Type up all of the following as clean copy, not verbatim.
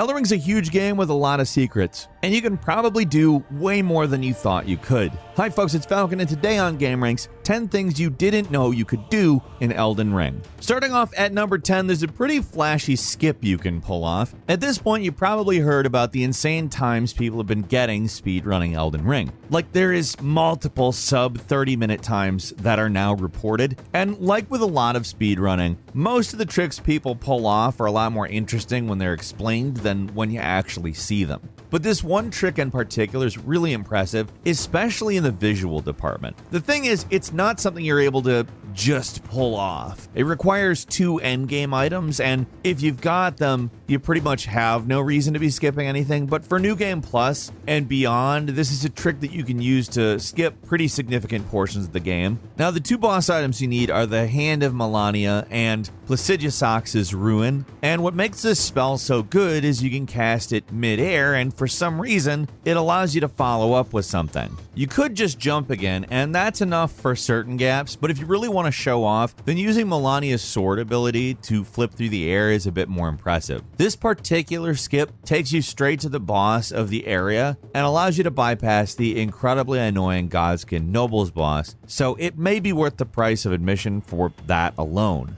Elden Ring's a huge game with a lot of secrets, and you can probably do way more than you thought you could. Hi folks, it's Falcon, and today on gameranx, 10 things you didn't know you could do in Elden Ring. Starting off at number 10, there's a pretty flashy skip you can pull off. At this point, you probably heard about the insane times people have been getting speedrunning Elden Ring. Like, there is multiple sub 30-minute times that are now reported, and like with a lot of speedrunning, most of the tricks people pull off are a lot more interesting when they're explained than when you actually see them. But this one trick in particular is really impressive, especially in the visual department. The thing is, it's not something you're able to just pull off. It requires 2 endgame items, and if you've got them, you pretty much have no reason to be skipping anything. But for New Game Plus and beyond, this is a trick that you can use to skip pretty significant portions of the game. Now, the 2 boss items you need are the Hand of Melania and Placidusax's Ruin. And what makes this spell so good is you can cast it mid-air, and for some reason, it allows you to follow up with something. You could just jump again, and that's enough for certain gaps, but if you really want to show off, then using Melania's sword ability to flip through the air is a bit more impressive. This particular skip takes you straight to the boss of the area and allows you to bypass the incredibly annoying Godskin Nobles boss, so it may be worth the price of admission for that alone.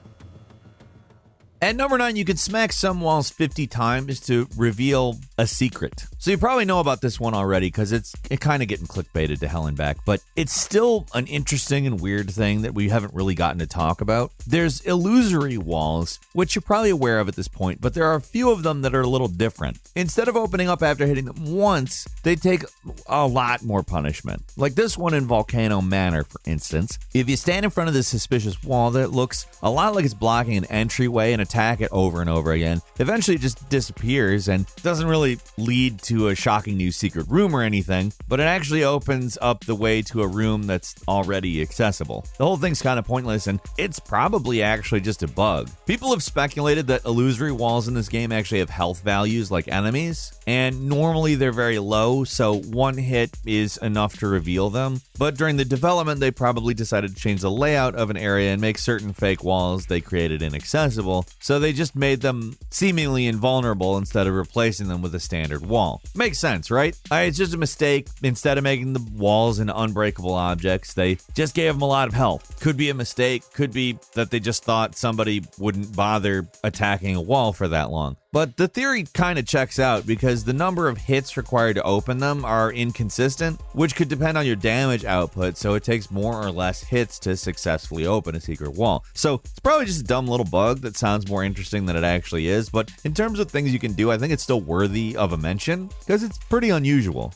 At number 9, you can smack some walls 50 times to reveal a secret. So you probably know about this one already because it's kind of getting clickbaited to hell and back, but it's still an interesting and weird thing that we haven't really gotten to talk about. There's illusory walls, which you're probably aware of at this point, but there are a few of them that are a little different. Instead of opening up after hitting them once, they take a lot more punishment. Like this one in Volcano Manor, for instance. If you stand in front of this suspicious wall that looks a lot like it's blocking an entryway and attack it over and over again, eventually it just disappears and doesn't really lead to a shocking new secret room or anything, but it actually opens up the way to a room that's already accessible. The whole thing's kind of pointless, and it's probably actually just a bug. People have speculated that illusory walls in this game actually have health values like enemies, and normally they're very low, so one hit is enough to reveal them. But during the development, they probably decided to change the layout of an area and make certain fake walls they created inaccessible, so they just made them seemingly invulnerable instead of replacing them with a standard wall. Makes sense, right? It's just a mistake. Instead of making the walls into unbreakable objects, they just gave them a lot of health. Could be a mistake, could be that they just thought somebody wouldn't bother attacking a wall for that long. But the theory kind of checks out because the number of hits required to open them are inconsistent, which could depend on your damage output, so it takes more or less hits to successfully open a secret wall. So it's probably just a dumb little bug that sounds more interesting than it actually is, but in terms of things you can do, I think it's still worthy of a mention because it's pretty unusual.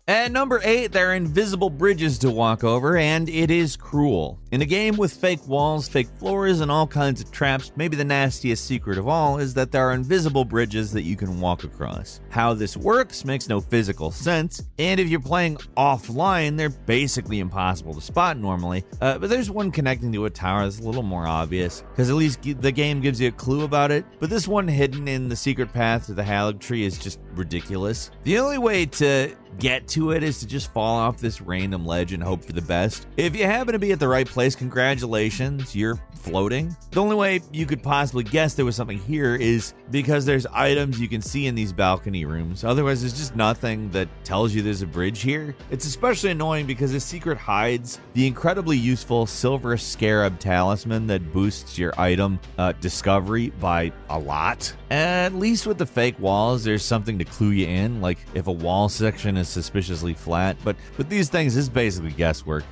At number 8, there are invisible bridges to walk over, and it is cruel. In a game with fake walls, fake floors, and all kinds of traps, maybe the nastiest secret of all is that there are invisible bridges that you can walk across. How this works makes no physical sense, and if you're playing offline, they're basically impossible to spot normally, but there's one connecting to a tower that's a little more obvious, because at least the game gives you a clue about it, but this one hidden in the secret path to the Halig Tree is just ridiculous. The only way to get to it is to just fall off this random ledge and hope for the best. If you happen to be at the right place, congratulations, you're floating. The only way you could possibly guess there was something here is because there's items you can see in these balcony rooms. Otherwise, there's just nothing that tells you there's a bridge here. It's especially annoying because this secret hides the incredibly useful silver scarab talisman that boosts your item discovery by a lot. At least with the fake walls, there's something to clue you in, like if a wall section is suspiciously flat, but with these things, it's basically guesswork.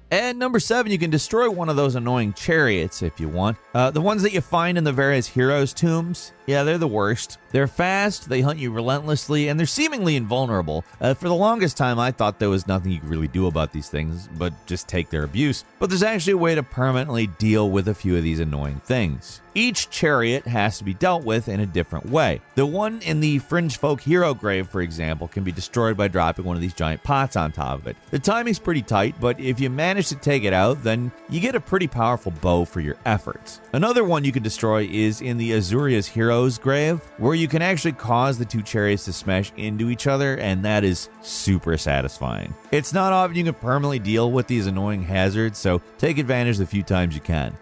At number 7, you can destroy one of those annoying chariots if you want. The ones that you find in the various heroes' tombs. Yeah, they're the worst. They're fast, they hunt you relentlessly, and they're seemingly invulnerable. For the longest time, I thought there was nothing you could really do about these things, but just take their abuse. But there's actually a way to permanently deal with a few of these annoying things. Each chariot has to be dealt with in a different way. The one in the Fringe Folk hero grave, for example, can be destroyed by dropping one of these giant pots on top of it. The timing's pretty tight, but if you manage to take it out, then you get a pretty powerful bow for your efforts. Another one you can destroy is in the Azuria's hero's grave, where you can actually cause the 2 chariots to smash into each other, and that is super satisfying. It's not often you can permanently deal with these annoying hazards, so take advantage the few times you can.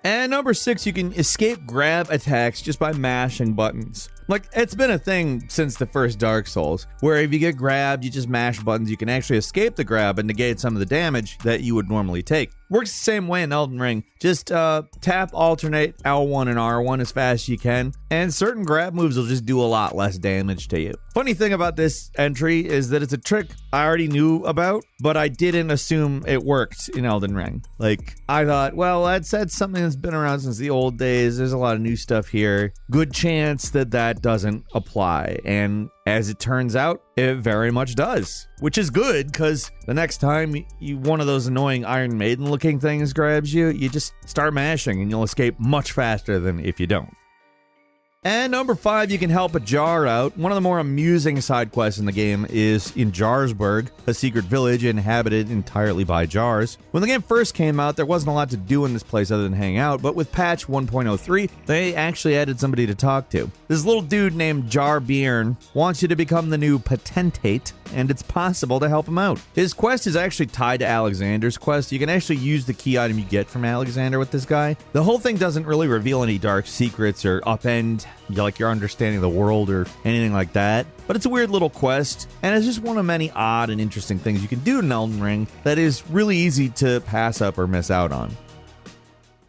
And number 6, you can escape grab attacks just by mashing buttons. Like, it's been a thing since the first Dark Souls, where if you get grabbed, you just mash buttons, you can actually escape the grab and negate some of the damage that you would normally take. Works the same way in Elden Ring. Just tap, alternate L1 and R1 as fast as you can, and certain grab moves will just do a lot less damage to you. Funny thing about this entry is that it's a trick I already knew about, but I didn't assume it worked in Elden Ring. Like, I thought, well, that's something that's been around since the old days. There's a lot of new stuff here. Good chance that doesn't apply. And as it turns out, it very much does, which is good because the next time one of those annoying Iron Maiden looking things grabs you, you just start mashing and you'll escape much faster than if you don't. And number 5, you can help a jar out. One of the more amusing side quests in the game is in Jarsburg, a secret village inhabited entirely by jars. When the game first came out, there wasn't a lot to do in this place other than hang out, but with patch 1.03, they actually added somebody to talk to. This little dude named Jar Bjorn wants you to become the new potentate, and it's possible to help him out. His quest is actually tied to Alexander's quest. You can actually use the key item you get from Alexander with this guy. The whole thing doesn't really reveal any dark secrets or upend your understanding of the world or anything like that, but it's a weird little quest, and it's just one of many odd and interesting things you can do in Elden Ring that is really easy to pass up or miss out on.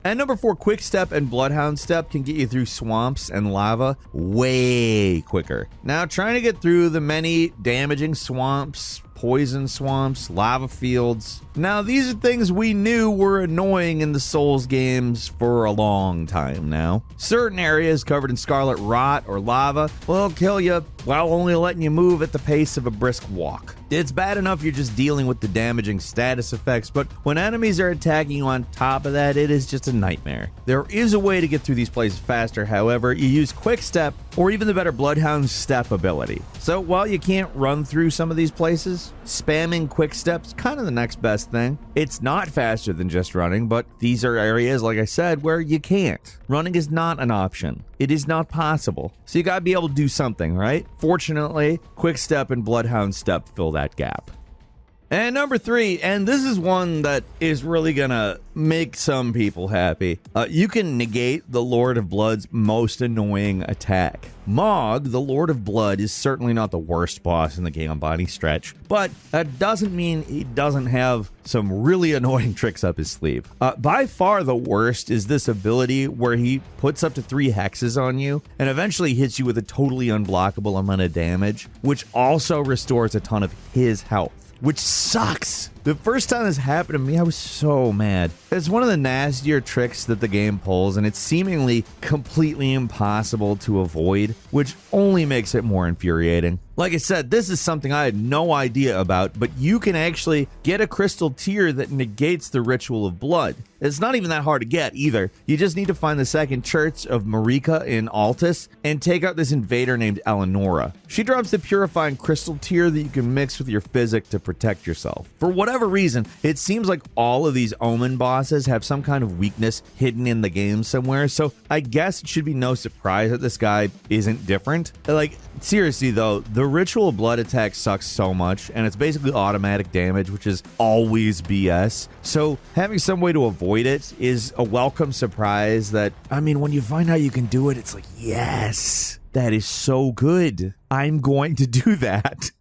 And number 4, Quick Step and Bloodhound Step can get you through swamps and lava way quicker. Now, trying to get through the many damaging swamps, poison swamps, lava fields. Now, these are things we knew were annoying in the Souls games for a long time now. Certain areas covered in scarlet rot or lava will kill you while only letting you move at the pace of a brisk walk. It's bad enough you're just dealing with the damaging status effects, but when enemies are attacking you on top of that, it is just a nightmare. There is a way to get through these places faster, however. You use Quick Step or even the better Bloodhound Step ability. So while you can't run through some of these places, spamming Quick Step's kind of the next best thing. It's not faster than just running, but these are areas, like I said, where you can't. Running is not an option. It is not possible. So you gotta be able to do something, right? Fortunately, Quick Step and Bloodhound Step fill that gap. And number 3, and this is one that is really gonna make some people happy. You can negate the Lord of Blood's most annoying attack. Mog, the Lord of Blood, is certainly not the worst boss in the game by any stretch, but that doesn't mean he doesn't have some really annoying tricks up his sleeve. By far the worst is this ability where he puts up to 3 hexes on you and eventually hits you with a totally unblockable amount of damage, which also restores a ton of his health, which sucks. The first time this happened to me, I was so mad. It's one of the nastier tricks that the game pulls, and it's seemingly completely impossible to avoid, which only makes it more infuriating. Like I said, this is something I had no idea about, but you can actually get a crystal tear that negates the Ritual of Blood. It's not even that hard to get either. You just need to find the second church of Marika in Altus and take out this invader named Eleonora. She drops the purifying crystal tear that you can mix with your physic to protect yourself. For whatever reason, it seems like all of these Omen bosses have some kind of weakness hidden in the game somewhere, so I guess it should be no surprise that this guy isn't different. Like, seriously though, the Ritual of Blood attack sucks so much, and it's basically automatic damage, which is always BS. So having some way to avoid it is a welcome surprise that, I mean, when you find out you can do it, it's like, yes, that is so good. I'm going to do that.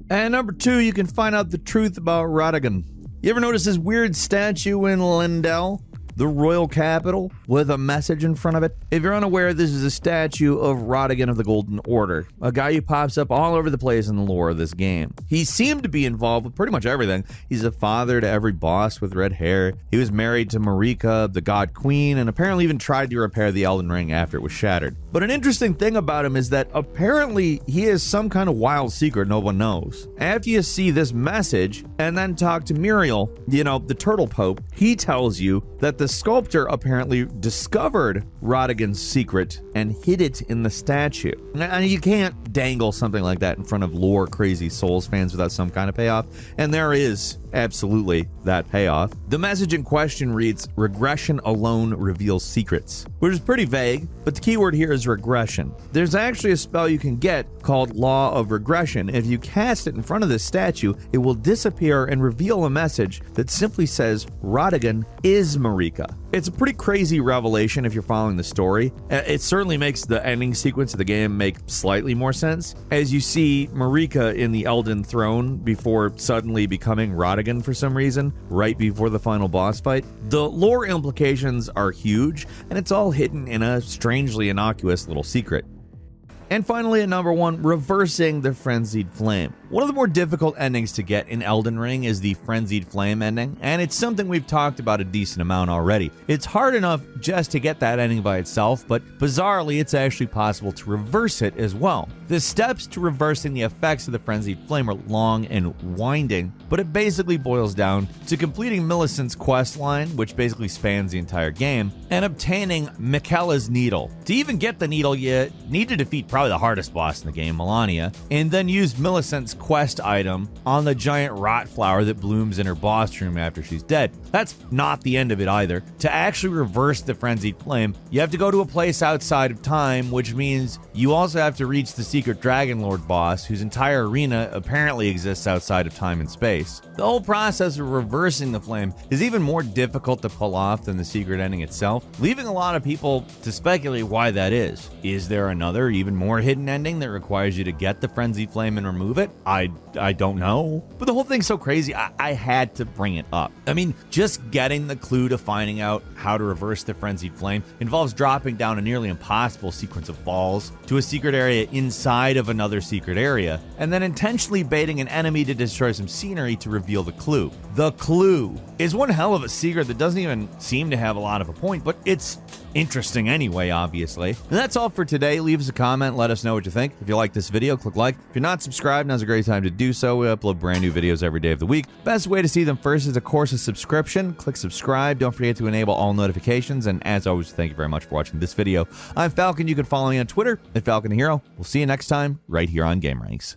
And number 2, you can find out the truth about Radagon. You ever notice this weird statue in Lindell, the royal capital, with a message in front of it? If you're unaware, this is a statue of Radagon of the Golden Order, a guy who pops up all over the place in the lore of this game. He seemed to be involved with pretty much everything. He's a father to every boss with red hair. He was married to Marika, the God Queen, and apparently even tried to repair the Elden Ring after it was shattered. But an interesting thing about him is that apparently he has some kind of wild secret no one knows. After you see this message and then talk to Muriel, the turtle pope, he tells you that the sculptor apparently discovered Radagon's secret and hid it in the statue. And you can't dangle something like that in front of lore crazy Souls fans without some kind of payoff, and there is absolutely that payoff. The message in question reads, "Regression alone reveals secrets," which is pretty vague, but the keyword here is regression. There's actually a spell you can get called Law of Regression. If you cast it in front of this statue, it will disappear and reveal a message that simply says Radagon is Marika. It's a pretty crazy revelation if you're following the story. It certainly makes the ending sequence of the game make slightly more sense, as you see Marika in the Elden Throne before suddenly becoming Rodigan for some reason, right before the final boss fight. The lore implications are huge, and it's all hidden in a strangely innocuous little secret. And finally, at number 1, reversing the Frenzied Flame. One of the more difficult endings to get in Elden Ring is the Frenzied Flame ending, and it's something we've talked about a decent amount already. It's hard enough just to get that ending by itself, but bizarrely, it's actually possible to reverse it as well. The steps to reversing the effects of the Frenzied Flame are long and winding, but it basically boils down to completing Millicent's questline, which basically spans the entire game, and obtaining Miquella's Needle. To even get the needle, you need to defeat probably the hardest boss in the game, Melania, and then use Millicent's quest item on the giant rot flower that blooms in her boss room after she's dead. That's not the end of it either. To actually reverse the Frenzied Flame, you have to go to a place outside of time, which means you also have to reach the secret Dragon Lord boss, whose entire arena apparently exists outside of time and space. The whole process of reversing the flame is even more difficult to pull off than the secret ending itself, leaving a lot of people to speculate why that is. Is there another, even more hidden ending that requires you to get the Frenzied Flame and remove it? I don't know. But the whole thing's so crazy, I had to bring it up. I mean, just getting the clue to finding out how to reverse the Frenzied Flame involves dropping down a nearly impossible sequence of falls to a secret area inside of another secret area, and then intentionally baiting an enemy to destroy some scenery to reveal the clue. The clue is one hell of a secret that doesn't even seem to have a lot of a point, but it's interesting anyway, obviously. And that's all for today. Leave us a comment, let us know what you think. If you like this video, click like. If you're not subscribed, now's a great time to do so. We upload brand new videos every day of the week. Best way to see them first is, of course, a subscription. Click subscribe. Don't forget to enable all notifications. And as always, thank you very much for watching this video. I'm Falcon. You can follow me on Twitter at Falcon the Hero. We'll see you next time right here on GameRanx.